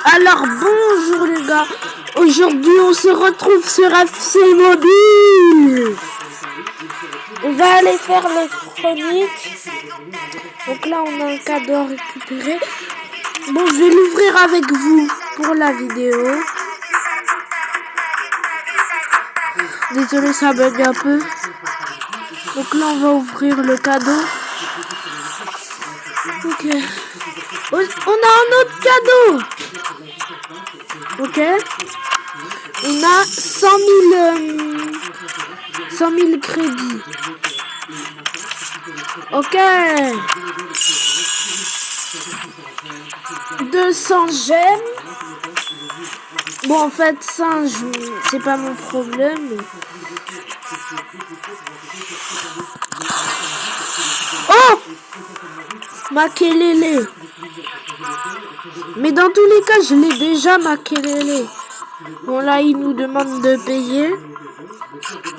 Alors bonjour les gars, aujourd'hui on se retrouve sur FC Mobile. On va aller faire les chroniques. Donc là on a un cadeau à récupérer. Bon, je vais l'ouvrir avec vous pour la vidéo. Désolé, ça bug un peu. Donc là on va ouvrir le cadeau. Ok. On a un autre cadeau. Ok. On a 100 000 crédits. Ok. 200 gemmes. Bon, en fait, ça, c'est pas mon problème. Oh! Makelele. Mais dans tous les cas, je l'ai déjà Makelele. Bon, là, il nous demande de payer.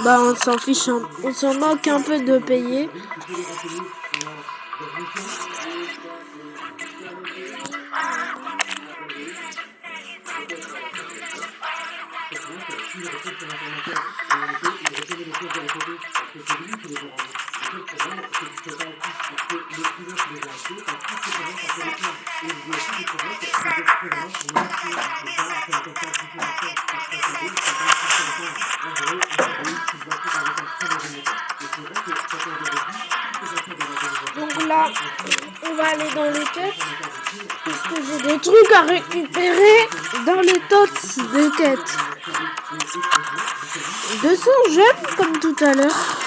Bah, on s'en fiche. On s'en moque un peu de payer. Donc là, on va aller dans les quêtes. Puisque j'ai des trucs à récupérer dans les tots de quêtes. 200 gemmes comme tout à l'heure.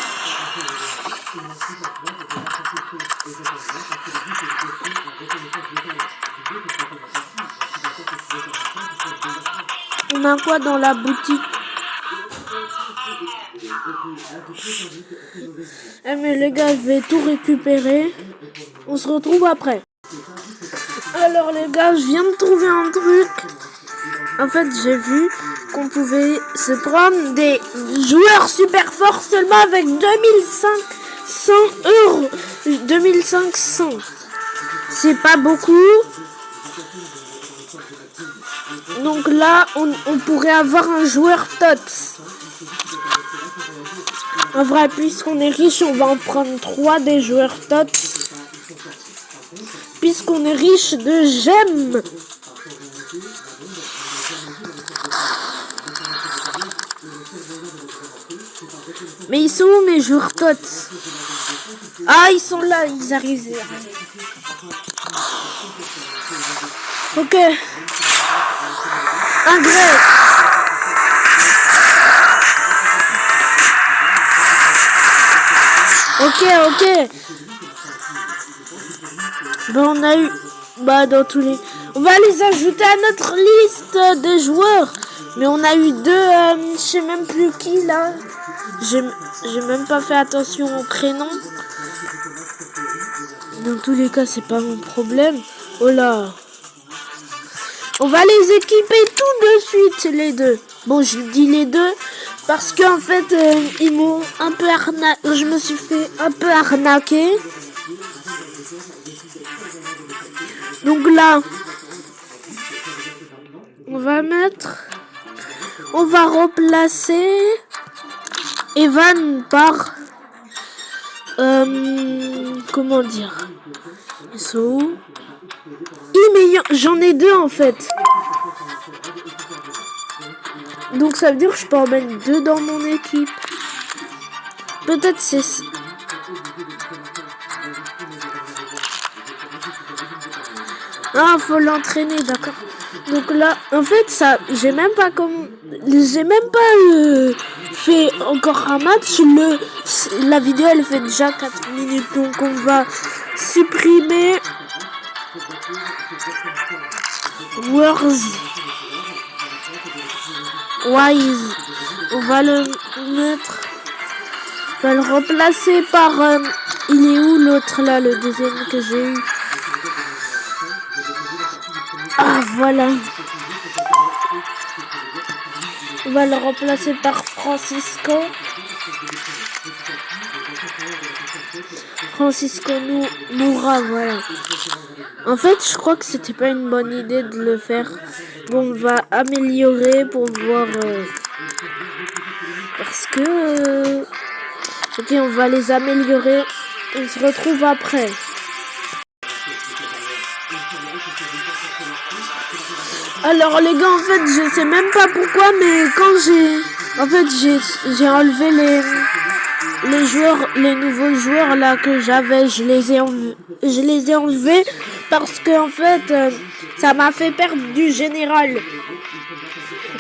On a quoi dans la boutique? Eh mais les gars, je vais tout récupérer. On se retrouve après. Alors les gars, je viens de trouver un truc. En fait, j'ai vu qu'on pouvait se prendre des joueurs super forts seulement avec 2500 euros. 2500. C'est pas beaucoup. Donc là, on pourrait avoir un joueur TOTS. En vrai, puisqu'on est riche, on va en prendre 3 des joueurs TOTS. Puisqu'on est riche de gemmes. Mais ils sont où mes joueurs TOTS? Ah, ils sont là, ils arrivent. Ok. Un grec. Ok. Ben on a eu... Bah dans tous les... On va les ajouter à notre liste des joueurs. Mais on a eu 2... je sais même plus qui là. J'ai même pas fait attention au prénom. Dans tous les cas, c'est pas mon problème. Oh là. On va les équiper tout de suite, les deux. Bon, je dis les deux parce qu'en fait, ils m'ont un peu arnaqué. Je me suis fait un peu arnaquer. Donc là, on va remplacer Evan par... comment dire? Ils sont où? Mais j'en ai 2 en fait. Donc ça veut dire que je peux en mettre 2 dans mon équipe. Peut-être c'est... Ah, faut l'entraîner, d'accord. Donc là, en fait, ça, j'ai même pas fait encore un match. La vidéo, elle fait déjà 4 minutes, donc on va supprimer Wise. On va le mettre. On va le remplacer par... il est où l'autre là, le deuxième que j'ai eu? Ah, voilà. On va le remplacer par Francisco Moura, voilà. En fait, je crois que c'était pas une bonne idée de le faire. Bon, on va améliorer pour voir... parce que... ok, on va les améliorer. On se retrouve après. Alors les gars, en fait, je sais même pas pourquoi, mais quand j'ai enlevé les joueurs, les nouveaux joueurs là que j'avais, je les ai enlevés parce que en fait, ça m'a fait perdre du général.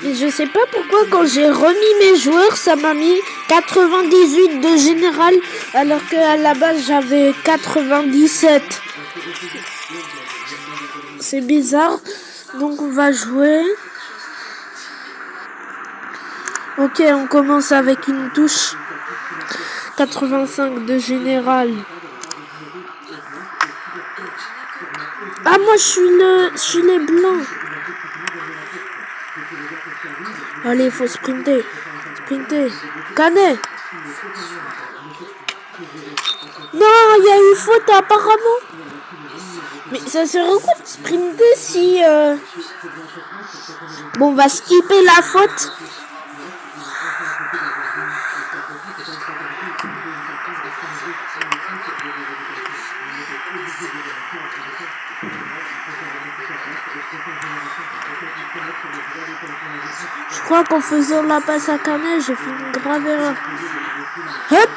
Et je sais pas pourquoi quand j'ai remis mes joueurs, ça m'a mis 98 de général alors qu'à la base j'avais 97. C'est bizarre. Donc on va jouer. Ok, on commence avec une touche 85 de général. Ah, moi je suis les blancs. Allez, il faut sprinter. Sprinter. Canet. Non, il y a eu faute apparemment. Mais ça serait quoi de sprinter si... Bon, on va skipper la faute. Je crois qu'en faisant la passe à Canet, j'ai fait une grave erreur. Hop!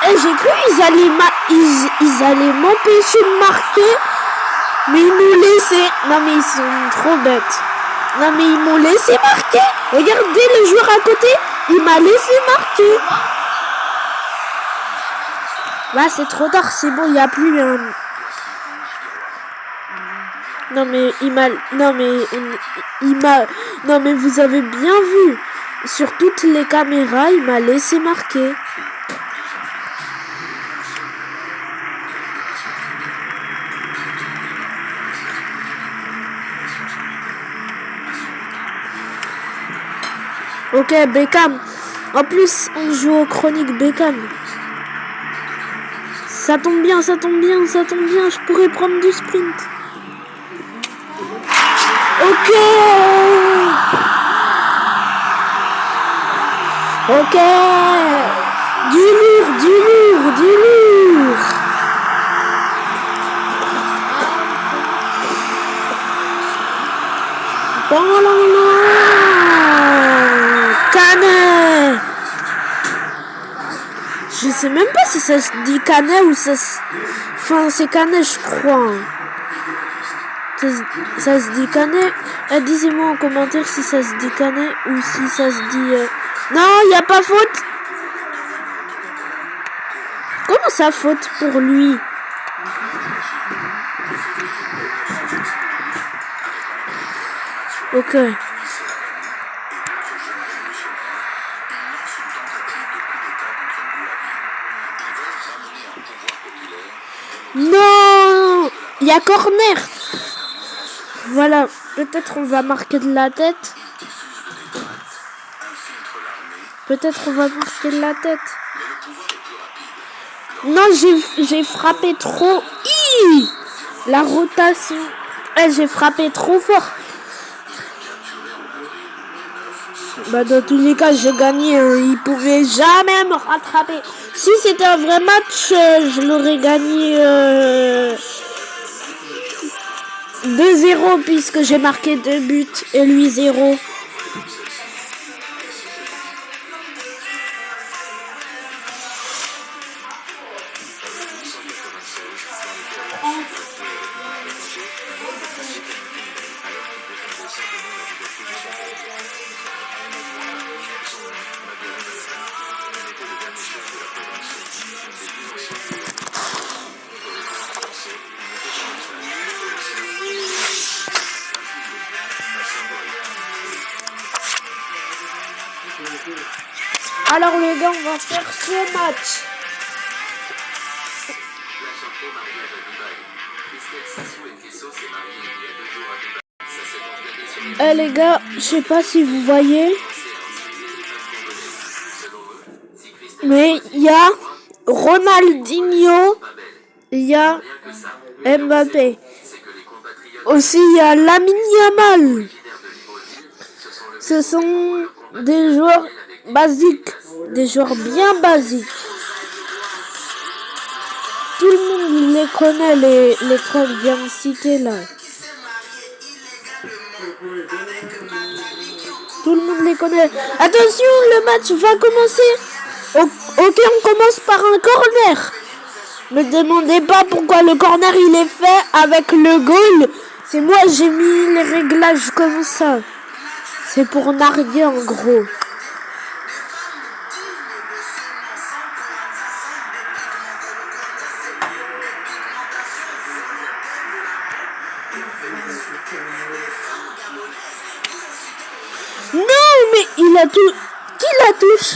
Et j'ai cru qu'ils allaient m'empêcher de marquer, mais ils m'ont laissé. Non mais ils sont trop bêtes. Non mais ils m'ont laissé marquer. Regardez le joueur à côté, il m'a laissé marquer. Là c'est trop tard, c'est bon, il n'y a plus un... Non mais non mais vous avez bien vu. Sur toutes les caméras, il m'a laissé marquer. Ok, Beckham. En plus, on joue aux chroniques Beckham. Ça tombe bien, ça tombe bien, ça tombe bien. Je pourrais prendre du sprint. Ok. Ok. Du lourd, du lourd, du lourd. Canet. Je sais même pas si ça se dit Canet ou ça se... Enfin, c'est Canet, je crois. Ça se dit Canet. Disez-moi en commentaire si ça se dit Canet ou si ça se dit... Non, il n'y a pas faute. Comment ça faute pour lui? Ok. Non, il y a corner. Voilà, peut-être on va marquer de la tête. Peut-être on va marquer de la tête. Non, j'ai frappé trop. La rotation. J'ai frappé trop fort. Bah dans tous les cas, j'ai gagné. Il pouvait jamais me rattraper. Si c'était un vrai match, je l'aurais gagné 2-0 puisque j'ai marqué 2 buts et lui 0. Alors les gars, on va faire ce match. Les gars, je sais pas si vous voyez, mais il y a Ronaldinho, il y a Mbappé. Aussi, il y a Lamine Yamal. Ce sont des joueurs basiques, des joueurs bien basiques. Tout le monde les connaît, les trois que je viens de citer là. Tout le monde les connaît. Attention, le match va commencer. Ok, on commence par un corner. Ne me demandez pas pourquoi le corner il est fait avec le goal. C'est moi, j'ai mis les réglages comme ça. C'est pour narguer en gros. Non, mais il a tout. Qui la touche?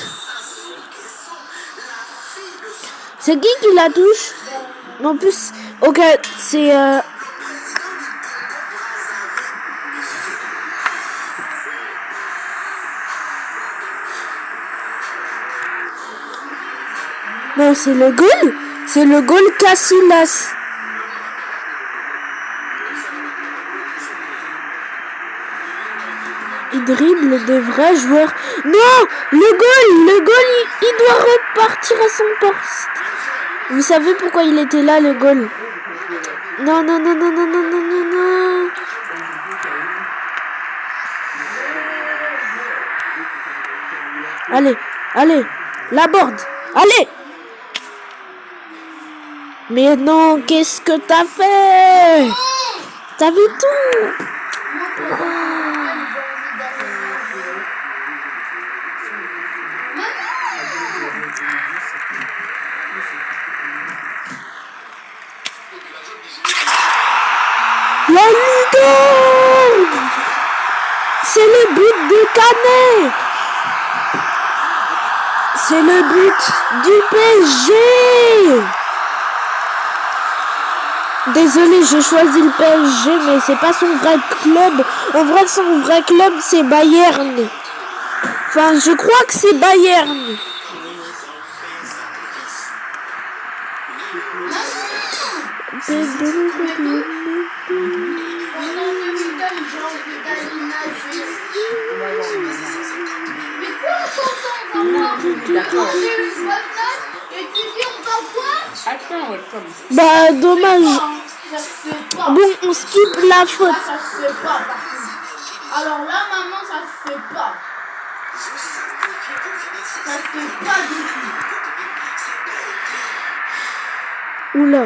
C'est qui la touche? En plus, ok, c'est non, c'est le goal. C'est le goal Casillas. Il dribble des vrais joueurs. Non, le goal, il doit repartir à son poste. Vous savez pourquoi il était là, le goal? Non, non, non, non, non, non, non, non, non. Allez, allez, la board, allez. Mais non, qu'est-ce que t'as fait? T'as vu tout? La Ligue! C'est le but de Canet! C'est le but du PSG! Désolé, j'ai choisi le PSG, mais c'est pas son vrai club. En vrai, son vrai club, c'est Bayern. Enfin, je crois que c'est Bayern. Bah dommage. Bon, on skip la faute. Ça se fait pas. Alors là, maman, ça se fait pas. Ça se fait pas du tout. Oula.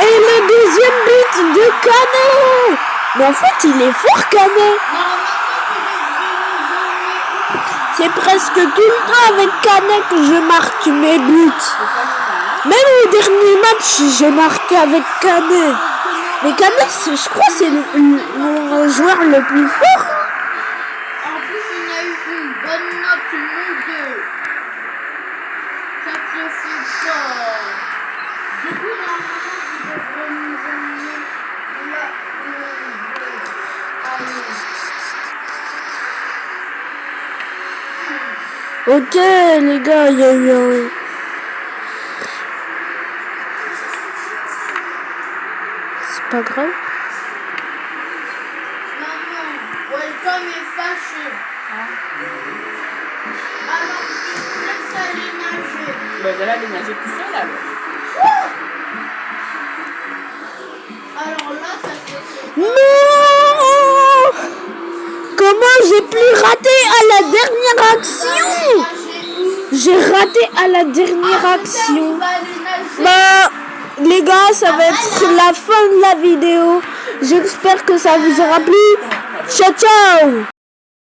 Et le deuxième but de Canet. Mais en fait, il est fort, Canet. C'est presque tout le temps avec Canet que je marque mes buts. Même au dernier match, j'ai marqué avec Canet. Mais Canet, je crois, c'est le joueur le plus fort. En plus, il a eu une bonne note, nous deux. Ça te fait pas. Du coup, normalement, tu devrais nous emmener là. Ok, les gars, il y a eu un... C'est pas grave. Maman, Welcome est fâché. Alors, tu laisses aller nager. Bah, elle allait nager tout seul alors. Alors là, ça te fait Non! Comment j'ai pu rater à la dernière action? J'ai raté à la dernière action. Bah, les gars, ça va être la fin de la vidéo. J'espère que ça vous aura plu. Ciao, ciao!